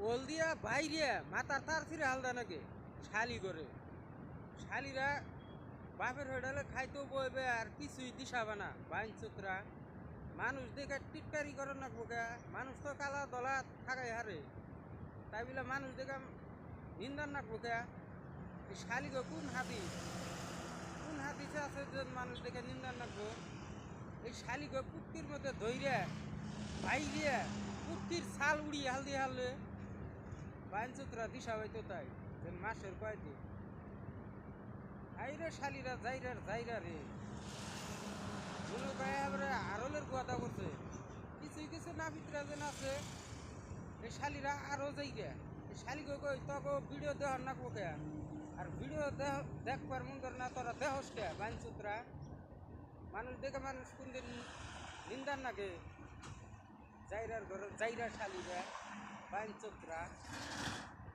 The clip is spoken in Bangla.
ওল দিয়া বাইরে মাথার তার ফিরে হালদা নাকি শালি করে শালিরা বাপের হোটেলে খাইতেও বইবে আর কিছুই দিশাবে না বাইন চোতরা মানুষ দেখে টিটকারি করে না বোকা মানুষ তো কালা দলা থাকাই হারে তাই বলে মানুষ দেখে নিন্দার না বোকা এই শালিকে কোন হাদিসে আছে যে মানুষ দেখে নিন্দার নাকবো এই শালিকে কুত্তির মধ্যে ধৈর্য বাইরে কুত্তির ছাল উড়িয়ে হালদি হাললে বাইন চোতরা দিশা হইতো তাই যে মাসের কয়দিন আইরে শালিরা যাইরা রে মনে কয় এবারে আরলের কথা করছে কিছু নাবিকরা যেন আছে এই শালিরা আরো যাইরা এই শালিকে কই তক ভিডিও দেওয়ার না কে আর ভিডিও দেখবার মন করে না তোরা দেহস কে বাইনচুতরা মানুষ দেখে মানুষ কোনদিন নিন্দার নাকি যাইরার ঘরে যাইরা শালিরা বাইনচুতরা